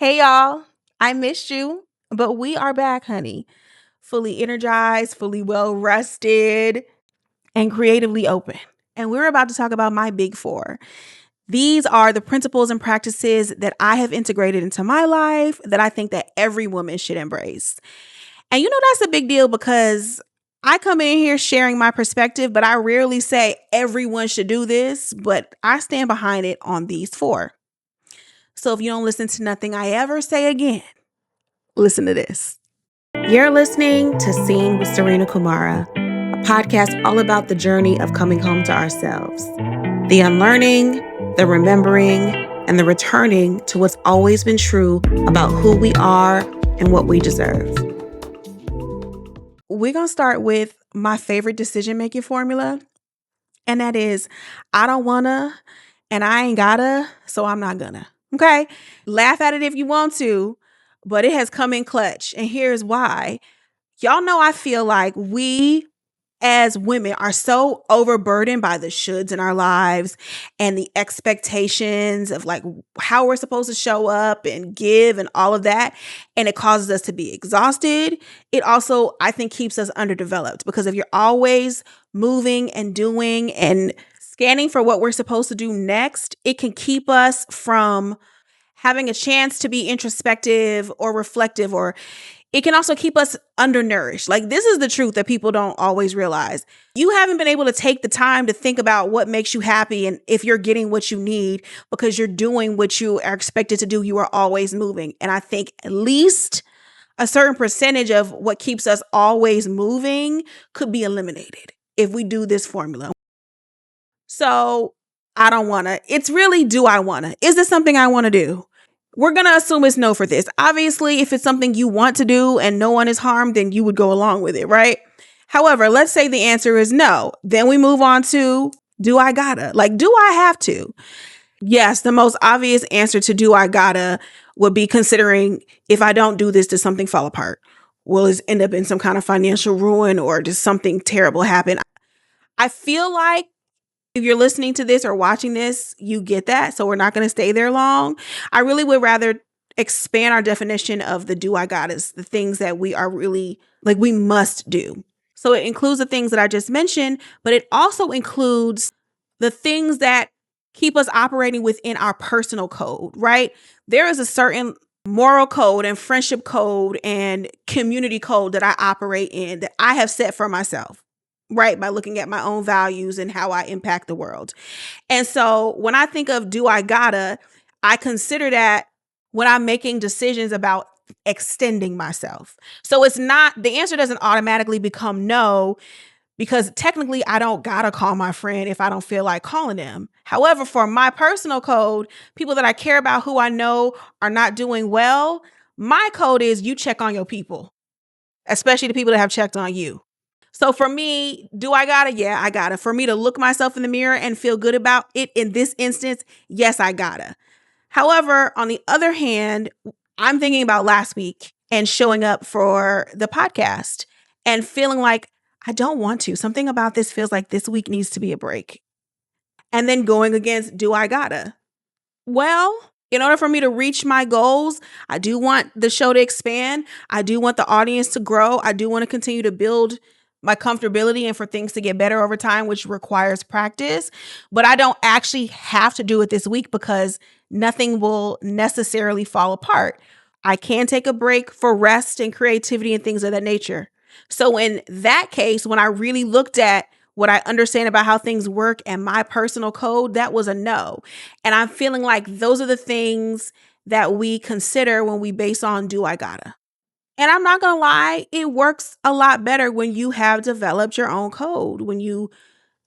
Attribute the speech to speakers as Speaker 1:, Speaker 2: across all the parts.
Speaker 1: Hey y'all, I missed you, but we are back, honey. Fully energized, fully well rested, and creatively open. And we're about to talk about my big four. These are the principles and practices that I have integrated into my life that I think that every woman should embrace. And that's a big deal because I come in here sharing my perspective, but I rarely say everyone should do this, but I stand behind it on these four. So if you don't listen to nothing I ever say again, listen to this. You're listening to Seen with Serena Kumara, a podcast all about the journey of coming home to ourselves, the unlearning, the remembering, and the returning to what's always been true about who we are and what we deserve. We're going to start with my favorite decision-making formula, and that is, I don't wanna, and I ain't gotta, so I'm not gonna. Okay? Laugh at it if you want to, but it has come in clutch. And here's why. Y'all know I feel like we as women are so overburdened by the shoulds in our lives and the expectations of like how we're supposed to show up and give and all of that. And it causes us to be exhausted. It also, I think, keeps us underdeveloped because if you're always moving and doing and scanning for what we're supposed to do next, it can keep us from having a chance to be introspective or reflective, or it can also keep us undernourished. Like, this is the truth that people don't always realize. You haven't been able to take the time to think about what makes you happy and if you're getting what you need because you're doing what you are expected to do. You are always moving. And I think at least a certain percentage of what keeps us always moving could be eliminated if we do this formula. So I don't want to. It's really, do I want to? Is this something I want to do? We're going to assume it's no for this. Obviously, if it's something you want to do and no one is harmed, then you would go along with it, right? However, let's say the answer is no. Then we move on to, do I gotta? Like, do I have to? Yes, the most obvious answer to do I gotta would be considering, if I don't do this, does something fall apart? Will it end up in some kind of financial ruin, or does something terrible happen? I feel like if you're listening to this or watching this, you get that. So we're not going to stay there long. I really would rather expand our definition of the do I gotta's, the things that we are really like we must do. So it includes the things that I just mentioned, but it also includes the things that keep us operating within our personal code, right? There is a certain moral code and friendship code and community code that I operate in that I have set for myself, right? By looking at my own values and how I impact the world. And so when I think of do I gotta, I consider that when I'm making decisions about extending myself. So it's not, the answer doesn't automatically become no, because technically I don't gotta call my friend if I don't feel like calling them. However, for my personal code, people that I care about who I know are not doing well, my code is you check on your people, especially the people that have checked on you. So for me, do I gotta? Yeah, I gotta. For me to look myself in the mirror and feel good about it in this instance, yes, I gotta. However, on the other hand, I'm thinking about last week and showing up for the podcast and feeling like I don't want to. Something about this feels like this week needs to be a break. And then going against, do I gotta? Well, in order for me to reach my goals, I do want the show to expand. I do want the audience to grow. I do want to continue to build my comfortability and for things to get better over time, which requires practice. But I don't actually have to do it this week because nothing will necessarily fall apart. I can take a break for rest and creativity and things of that nature. So in that case, when I really looked at what I understand about how things work and my personal code, that was a no. And I'm feeling like those are the things that we consider when we base on do I gotta. And I'm not going to lie, it works a lot better when you have developed your own code, when you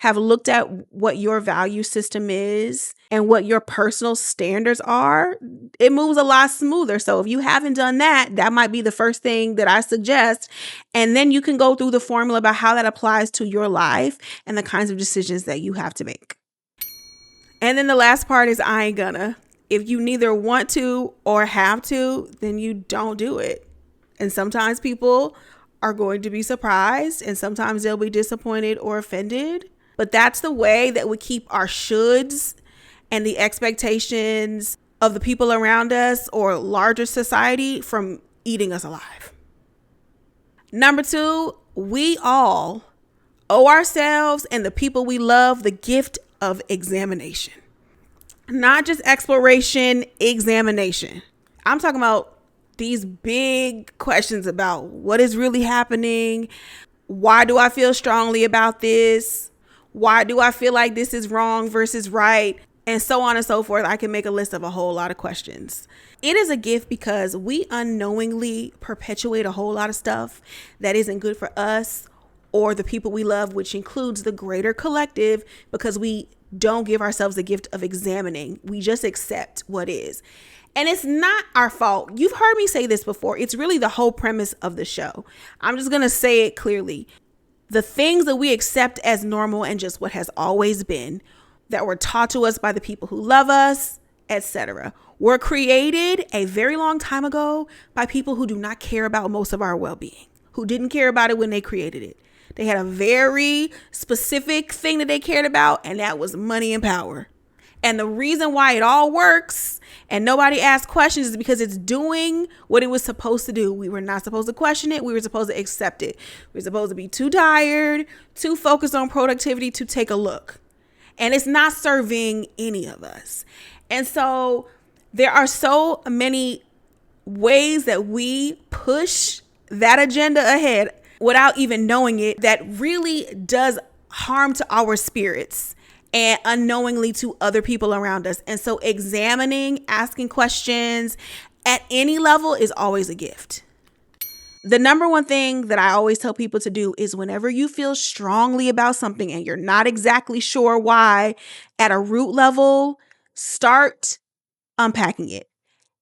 Speaker 1: have looked at what your value system is and what your personal standards are. It moves a lot smoother. So if you haven't done that, that might be the first thing that I suggest. And then you can go through the formula about how that applies to your life and the kinds of decisions that you have to make. And then the last part is I ain't gonna. If you neither want to or have to, then you don't do it. And sometimes people are going to be surprised and sometimes they'll be disappointed or offended. But that's the way that we keep our shoulds and the expectations of the people around us or larger society from eating us alive. Number two, we all owe ourselves and the people we love the gift of examination. Not just exploration, examination. I'm talking about these big questions about what is really happening. Why do I feel strongly about this? Why do I feel like this is wrong versus right? And so on and so forth. I can make a list of a whole lot of questions. It is a gift because we unknowingly perpetuate a whole lot of stuff that isn't good for us or the people we love, which includes the greater collective, because we don't give ourselves the gift of examining. We just accept what is. And it's not our fault. You've heard me say this before. It's really the whole premise of the show. I'm just going to say it clearly. The things that we accept as normal and just what has always been, that were taught to us by the people who love us, etc., were created a very long time ago by people who do not care about most of our well-being, who didn't care about it when they created it. They had a very specific thing that they cared about, and that was money and power. And the reason why it all works and nobody asks questions is because it's doing what it was supposed to do. We were not supposed to question it. We were supposed to accept it. We were supposed to be too tired, too focused on productivity to take a look. And it's not serving any of us. And so there are so many ways that we push that agenda ahead without even knowing it that really does harm to our spirits and unknowingly to other people around us. And so examining, asking questions at any level is always a gift. The number one thing that I always tell people to do is whenever you feel strongly about something and you're not exactly sure why at a root level, start unpacking it.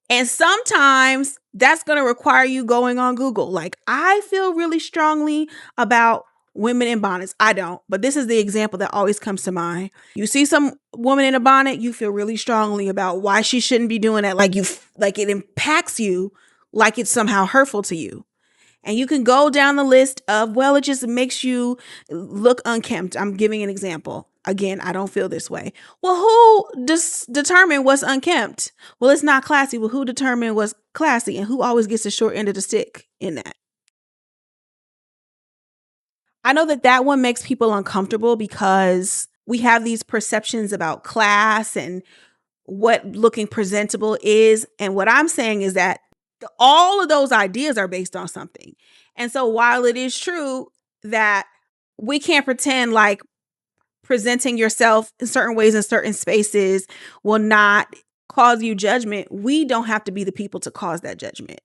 Speaker 1: And sometimes that's going to require you going on Google. Like, I feel really strongly about women in bonnets. I don't, but this is the example that always comes to mind. You see some woman in a bonnet, you feel really strongly about why she shouldn't be doing that. Like it impacts you, like it's somehow hurtful to you. And you can go down the list of, well, it just makes you look unkempt. I'm giving an example. Again, I don't feel this way. Well, who determined what's unkempt? Well, it's not classy. Well, who determined what's classy? And who always gets the short end of the stick in that? I know that one makes people uncomfortable because we have these perceptions about class and what looking presentable is. And what I'm saying is that all of those ideas are based on something. And so while it is true that we can't pretend like presenting yourself in certain ways in certain spaces will not cause you judgment, we don't have to be the people to cause that judgment.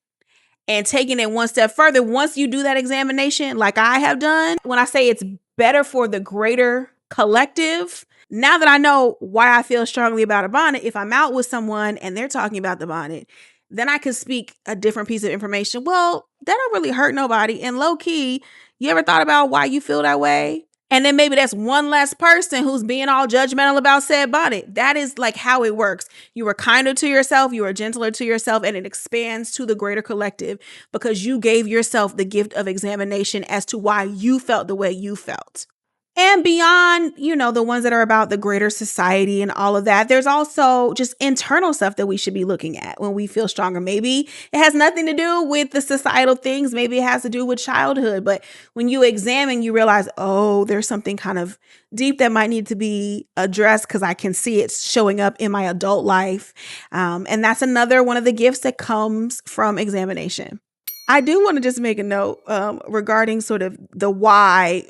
Speaker 1: And taking it one step further, once you do that examination, like I have done, when I say it's better for the greater collective, now that I know why I feel strongly about a bonnet, if I'm out with someone and they're talking about the bonnet, then I can speak a different piece of information. Well, that don't really hurt nobody. And low key, you ever thought about why you feel that way? And then maybe that's one less person who's being all judgmental about said bonnet. That is like how it works. You are kinder to yourself, you are gentler to yourself, and it expands to the greater collective because you gave yourself the gift of examination as to why you felt the way you felt. And beyond, the ones that are about the greater society and all of that, there's also just internal stuff that we should be looking at when we feel stronger. Maybe it has nothing to do with the societal things. Maybe it has to do with childhood. But when you examine, you realize, oh, there's something kind of deep that might need to be addressed because I can see it showing up in my adult life. And that's another one of the gifts that comes from examination. I do want to just make a note regarding sort of the why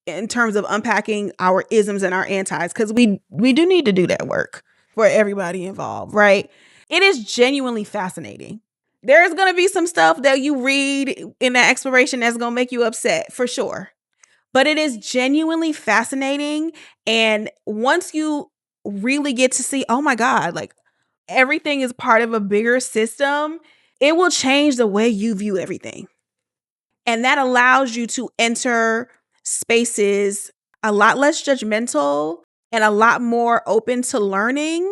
Speaker 1: in terms of unpacking our isms and our antis, because we do need to do that work for everybody involved, right? It is genuinely fascinating. There's going to be some stuff that you read in that exploration that's going to make you upset, for sure. But it is genuinely fascinating. And once you really get to see, oh my God, like everything is part of a bigger system, it will change the way you view everything. And that allows you to enter spaces a lot less judgmental and a lot more open to learning.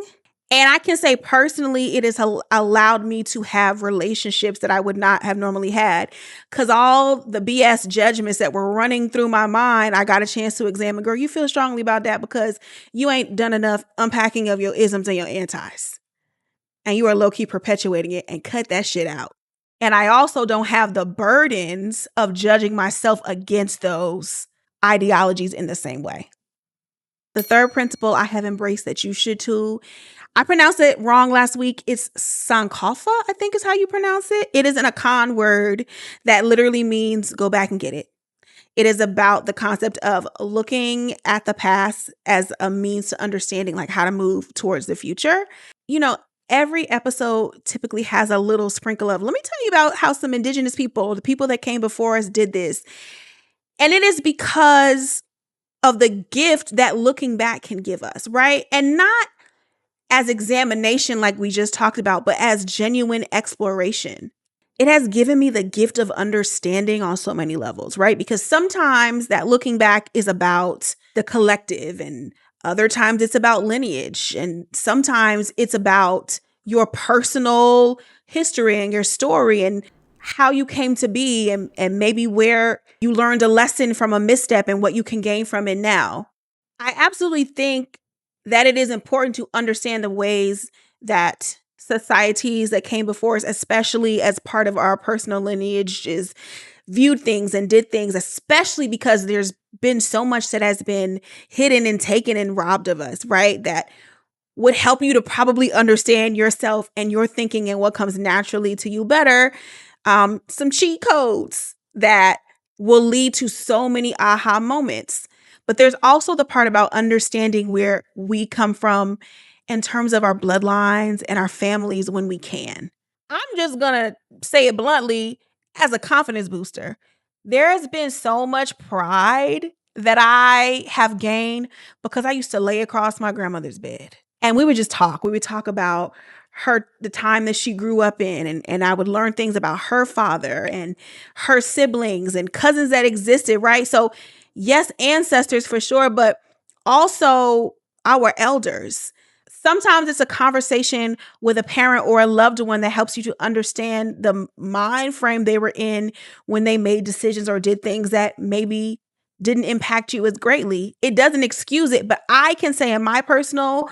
Speaker 1: And I can say personally, it has allowed me to have relationships that I would not have normally had because all the BS judgments that were running through my mind, I got a chance to examine. Girl, you feel strongly about that because you ain't done enough unpacking of your isms and your antis. and you are low-key perpetuating it, and cut that shit out. And I also don't have the burdens of judging myself against those ideologies in the same way. The third principle I have embraced that you should too. I pronounced it wrong last week. It's Sankofa, I think is how you pronounce it. It is an Akan word that literally means go back and get it. It is about the concept of looking at the past as a means to understanding like how to move towards the future. You know, every episode typically has a little sprinkle of, let me tell you about how some indigenous people, the people that came before us, did this. And it is because of the gift that looking back can give us, right? And not as examination like we just talked about, but as genuine exploration. It has given me the gift of understanding on so many levels, right? Because sometimes that looking back is about the collective, and other times it's about lineage, and sometimes it's about your personal history and your story and how you came to be, and maybe where you learned a lesson from a misstep and what you can gain from it now. I absolutely think that it is important to understand the ways that societies that came before us, especially as part of our personal lineages, viewed things and did things, especially because there's been so much that has been hidden and taken and robbed of us, right? That would help you to probably understand yourself and your thinking and what comes naturally to you better. Some cheat codes that will lead to so many aha moments. But there's also the part about understanding where we come from in terms of our bloodlines and our families when we can. I'm just going to say it bluntly as a confidence booster. There has been so much pride that I have gained because I used to lay across my grandmother's bed and we would just talk. We would talk about the time that she grew up in, and I would learn things about her father and her siblings and cousins that existed, right? So yes, ancestors for sure, but also our elders. Sometimes it's a conversation with a parent or a loved one that helps you to understand the mind frame they were in when they made decisions or did things that maybe didn't impact you as greatly. It doesn't excuse it, but I can say in my personal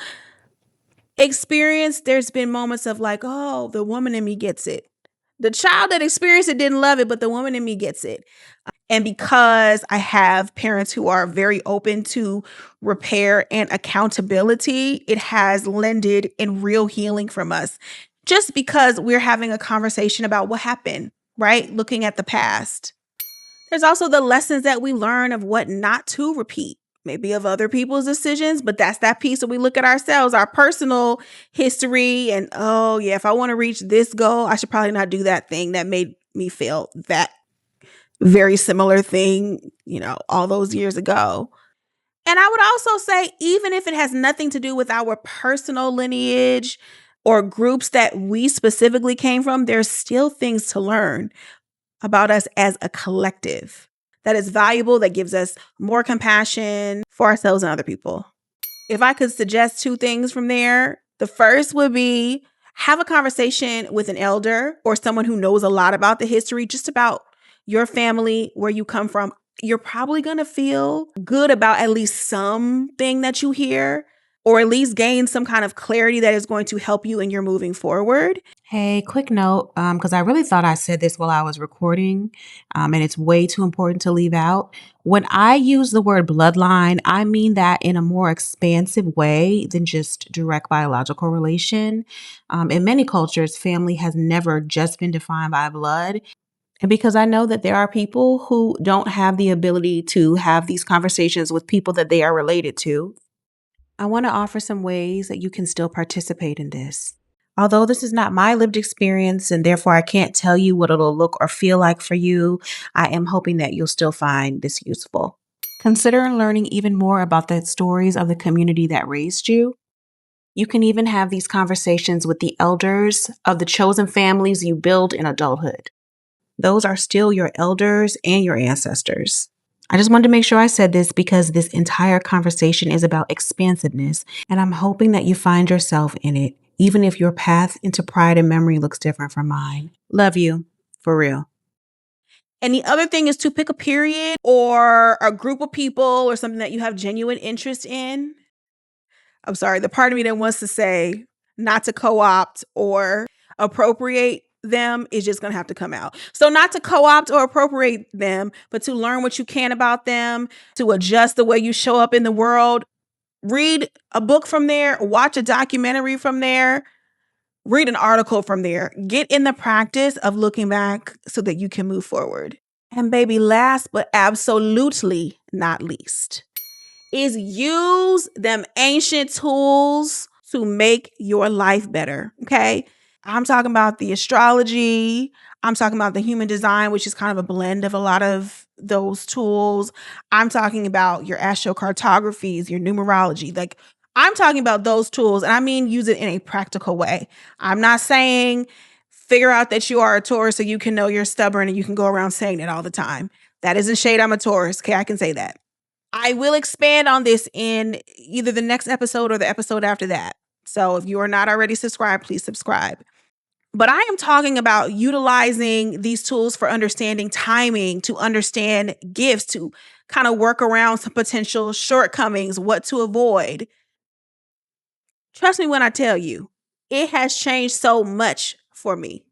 Speaker 1: experience, there's been moments of like, oh, the woman in me gets it. The child that experienced it didn't love it, but the woman in me gets it. And because I have parents who are very open to repair and accountability, it has lended in real healing from us. Just because we're having a conversation about what happened, right? Looking at the past. There's also the lessons that we learn of what not to repeat, maybe of other people's decisions, but that's that piece that we look at ourselves, our personal history, and oh yeah, if I want to reach this goal, I should probably not do that thing that made me feel that very similar thing, all those years ago. And I would also say, even if it has nothing to do with our personal lineage or groups that we specifically came from, there's still things to learn about us as a collective that is valuable, that gives us more compassion for ourselves and other people. If I could suggest two things from there, the first would be have a conversation with an elder or someone who knows a lot about the history, just about your family, where you come from. You're probably going to feel good about at least something that you hear, or at least gain some kind of clarity that is going to help you in your moving forward.
Speaker 2: Hey, quick note, because I really thought I said this while I was recording, and it's way too important to leave out. When I use the word bloodline, I mean that in a more expansive way than just direct biological relation. In many cultures, family has never just been defined by blood. And because I know that there are people who don't have the ability to have these conversations with people that they are related to, I want to offer some ways that you can still participate in this. Although this is not my lived experience and therefore I can't tell you what it'll look or feel like for you, I am hoping that you'll still find this useful. Consider learning even more about the stories of the community that raised you. You can even have these conversations with the elders of the chosen families you build in adulthood. Those are still your elders and your ancestors. I just wanted to make sure I said this because this entire conversation is about expansiveness, and I'm hoping that you find yourself in it, even if your path into pride and memory looks different from mine. Love you, for real.
Speaker 1: And the other thing is to pick a period or a group of people or something that you have genuine interest in. I'm sorry, the part of me that wants to say, not to co-opt or appropriate them is just going to have to come out. So not to co-opt or appropriate them, but to learn what you can about them, to adjust the way you show up in the world. Read a book from there, watch a documentary from there, read an article from there. Get in the practice of looking back so that you can move forward. And baby, last but absolutely not least, is use them ancient tools to make your life better. Okay. I'm talking about the astrology. I'm talking about the human design, which is kind of a blend of a lot of those tools. I'm talking about your astrocartographies, your numerology. Like, I'm talking about those tools, and I mean use it in a practical way. I'm not saying figure out that you are a Taurus so you can know you're stubborn and you can go around saying it all the time. That isn't shade. I'm a Taurus. Okay, I can say that. I will expand on this in either the next episode or the episode after that. So if you are not already subscribed, please subscribe. But I am talking about utilizing these tools for understanding timing, to understand gifts, to kind of work around some potential shortcomings, what to avoid. Trust me when I tell you, it has changed so much for me.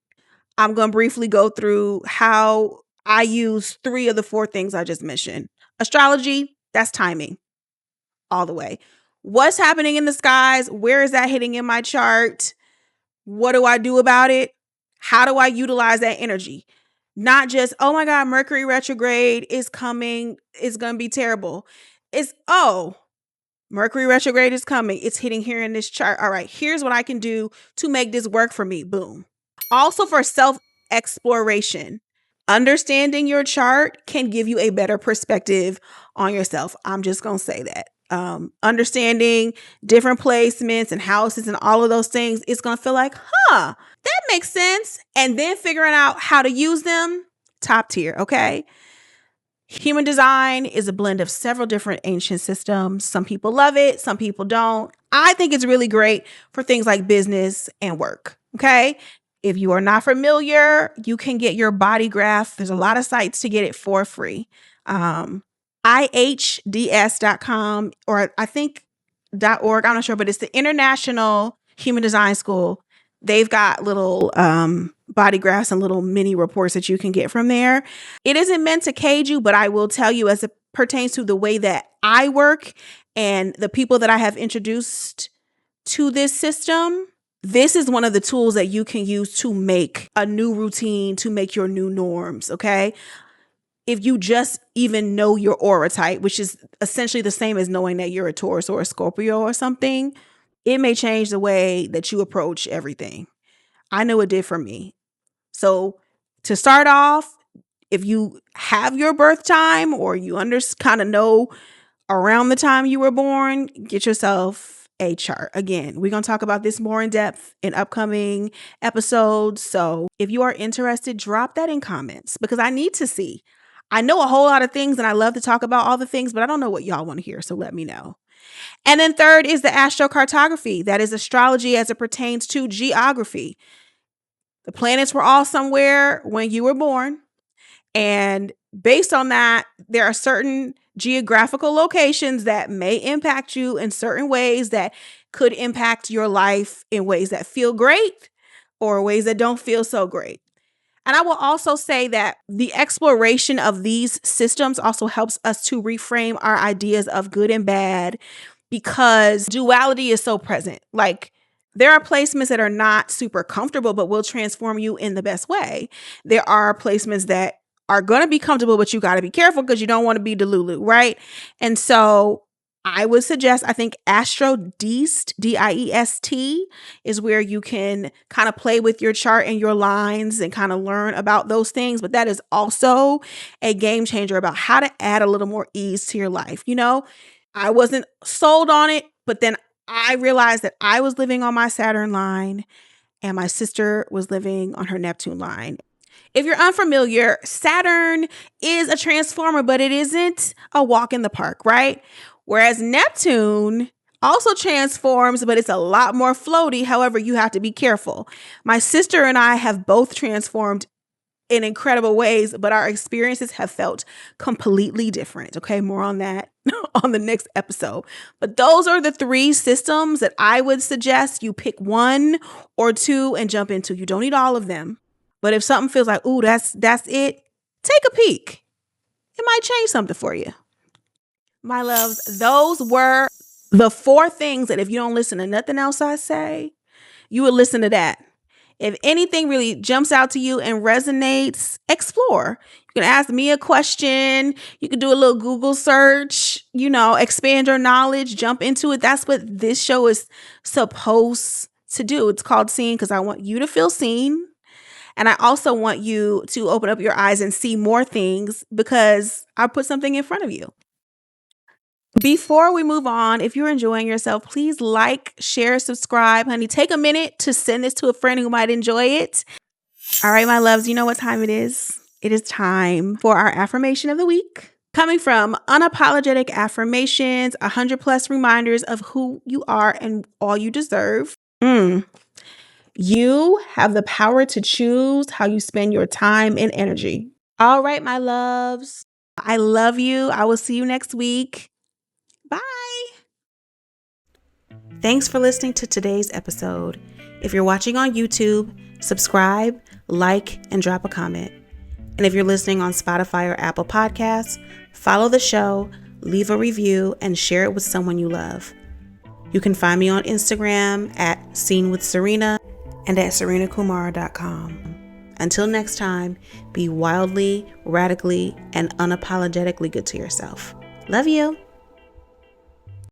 Speaker 1: I'm going to briefly go through how I use 3 of the 4 things I just mentioned. Astrology, that's timing all the way. What's happening in the skies? Where is that hitting in my chart? What do I do about it? How do I utilize that energy? Not just, oh my God, Mercury retrograde is coming. It's going to be terrible. It's, oh, Mercury retrograde is coming. It's hitting here in this chart. All right, here's what I can do to make this work for me. Boom. Also for self-exploration. Understanding your chart can give you a better perspective on yourself. I'm just going to say that. Understanding different placements and houses and all of those things, it's going to feel like, that makes sense. And then figuring out how to use them, top tier, okay? Human design is a blend of several different ancient systems. Some people love it, some people don't. I think it's really great for things like business and work, okay? If you are not familiar, you can get your body graph. There's a lot of sites to get it for free. IHDS.com, or I think .org, I'm not sure, but it's the International Human Design School. They've got little body graphs and little mini reports that you can get from there. It isn't meant to cage you, but I will tell you, as it pertains to the way that I work and the people that I have introduced to this system, this is one of the tools that you can use to make a new routine, to make your new norms, okay? If you just even know your aura type, which is essentially the same as knowing that you're a Taurus or a Scorpio or something, it may change the way that you approach everything. I know it did for me. So to start off, if you have your birth time or you kind of know around the time you were born, get yourself a chart. Again, we're going to talk about this more in depth in upcoming episodes. So if you are interested, drop that in comments because I need to see. I know a whole lot of things and I love to talk about all the things, but I don't know what y'all want to hear. So let me know. And then third is the astrocartography. That is astrology as it pertains to geography. The planets were all somewhere when you were born. And based on that, there are certain geographical locations that may impact you in certain ways that could impact your life in ways that feel great or ways that don't feel so great. And I will also say that the exploration of these systems also helps us to reframe our ideas of good and bad because duality is so present. Like, there are placements that are not super comfortable, but will transform you in the best way. There are placements that are going to be comfortable, but you got to be careful because you don't want to be Delulu, right? And so I would suggest, I think Astro Deist, D-I-E-S-T, is where you can kind of play with your chart and your lines and kind of learn about those things. But that is also a game changer about how to add a little more ease to your life. You know, I wasn't sold on it, but then I realized that I was living on my Saturn line and my sister was living on her Neptune line. If you're unfamiliar, Saturn is a transformer, but it isn't a walk in the park, right? Whereas Neptune also transforms, but it's a lot more floaty. However, you have to be careful. My sister and I have both transformed in incredible ways, but our experiences have felt completely different. Okay, more on that on the next episode. But those are the 3 systems that I would suggest you pick 1 or 2 and jump into. You don't need all of them. But if something feels like, ooh, that's it, take a peek. It might change something for you. My loves, those were the 4 things that if you don't listen to nothing else I say, you would listen to that. If anything really jumps out to you and resonates, explore. You can ask me a question. You can do a little Google search, expand your knowledge, jump into it. That's what this show is supposed to do. It's called Seen because I want you to feel seen. And I also want you to open up your eyes and see more things because I put something in front of you. Before we move on, if you're enjoying yourself, please like, share, subscribe, honey. Take a minute to send this to a friend who might enjoy it. All right, my loves, you know what time it is? It is time for our affirmation of the week. Coming from Unapologetic Affirmations, 100+ reminders of who you are and all you deserve. You have the power to choose how you spend your time and energy. All right, my loves. I love you. I will see you next week. Bye. Thanks for listening to today's episode. If you're watching on YouTube, subscribe, like, and drop a comment. And if you're listening on Spotify or Apple Podcasts, follow the show, leave a review, and share it with someone you love. You can find me on Instagram at Seen with Serena and at serenakumara.com. Until next time, be wildly, radically, and unapologetically good to yourself. Love you.